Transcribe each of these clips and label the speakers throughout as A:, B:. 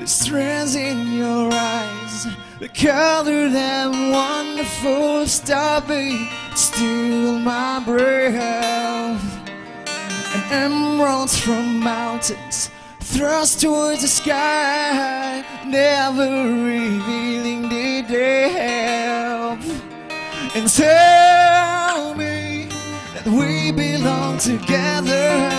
A: the strands in your eyes, the color that wonderful starbeam, steal my breath. And emeralds from mountains thrust towards the sky, never revealing the depth. And tell me that we belong together,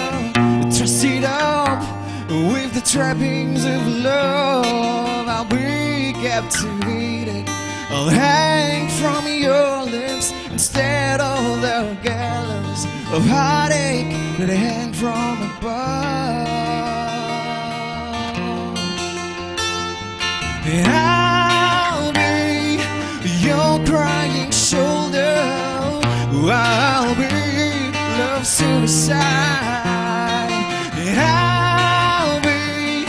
A: trusted up with the trappings of love. I'll be captivated, I'll hang from your lips instead of the gallows of heartache that hang from above. And I'll be your crying shoulder, I'll be love suicide. And I'll be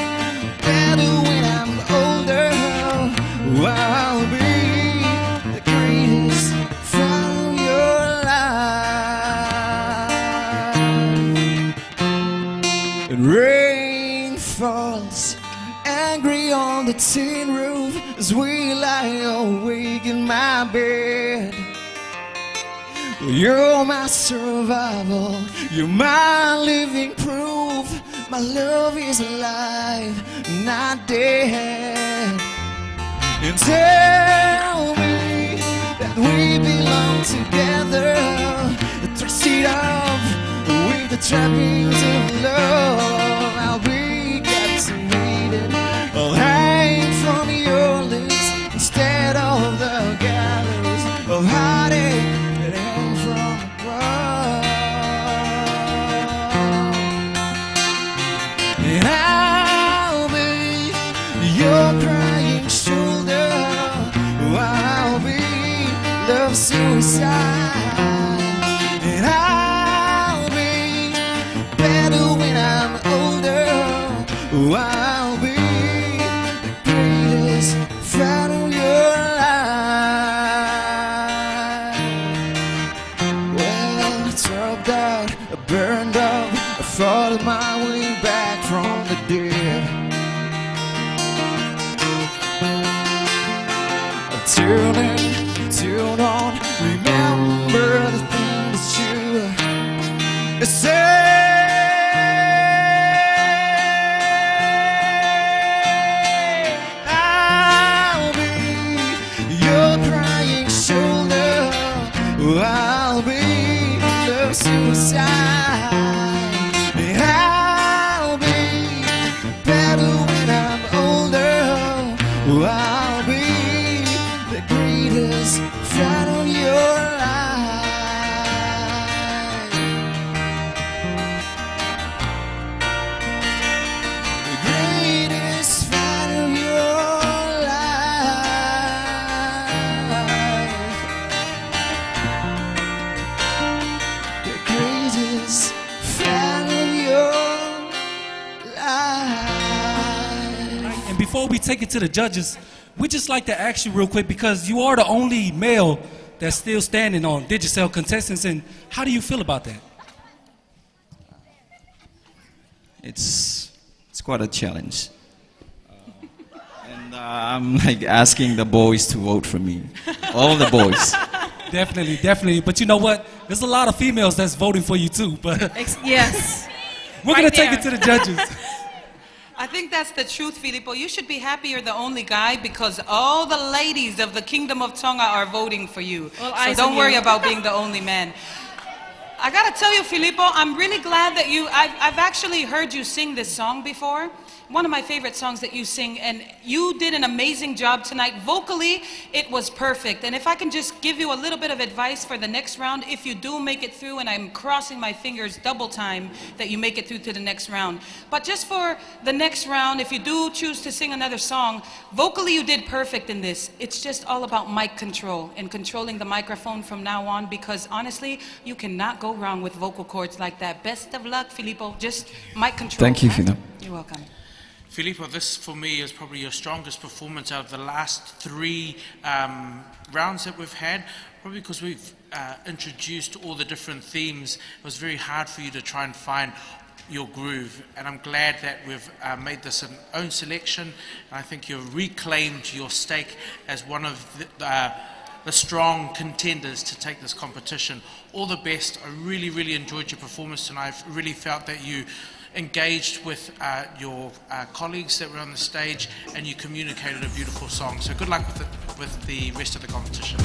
A: better when I'm older, I'll be the greatest from your life. And rain falls angry on the tin roof as we lie awake in my bed. You're my survival, you're my living proof. My love is alive, not dead. And tell me that we belong together, trusted up with the trappings of love. I'll be captivated, I'll hang from your lips instead of the gallows of heartache that hang from above. And I'll be your crying shoulder, I'll be love suicide. And I'll be better when I'm older, I'll be the greatest fan of your life. Well, I dropped out, I burned up, I fought my way back from the dead. I tune in, tune on, remember the things that you say. I'll be love suicide. And I'll be better when I'm older, I'll be the greatest fan of your life. The greatest fan of your
B: And before we take it to the judges, we just like to ask you real quick, because you are the only male that's still standing on Digicel Contestants, and how do you feel about that?
C: It's quite a challenge. And I'm like asking the boys to vote for me. All the boys.
B: Definitely, definitely. But you know what? There's a lot of females that's voting for you too. But
D: yes.
B: We're going to take it to the judges.
E: I think that's the truth, Filipo. You should be happy you're the only guy, because all the ladies of the Kingdom of Tonga are voting for you.
D: Well,
E: so don't worry about being the only man. I gotta tell you, Filipo, I'm really glad that I've actually heard you sing this song before. One of my favorite songs that you sing, and you did an amazing job tonight. Vocally, it was perfect. And if I can just give you a little bit of advice for the next round, if you do make it through, and I'm crossing my fingers double time that you make it through to the next round. But just for the next round, if you do choose to sing another song, vocally you did perfect in this. It's just all about mic control and controlling the microphone from now on, because honestly, you cannot go wrong with vocal cords like that. Best of luck, Filipo. Just mic control.
C: Thank you, Fina.
E: You're welcome.
F: Filipo, this for me is probably your strongest performance out of the last three rounds that we've had, probably because we've introduced all the different themes. It was very hard for you to try and find your groove, and I'm glad that we've made this an own selection, and I think you've reclaimed your stake as one of the strong contenders to take this competition. All the best. I really, really enjoyed your performance tonight. I really felt that you engaged with your colleagues that were on the stage, and you communicated a beautiful song. So good luck with the rest of the competition.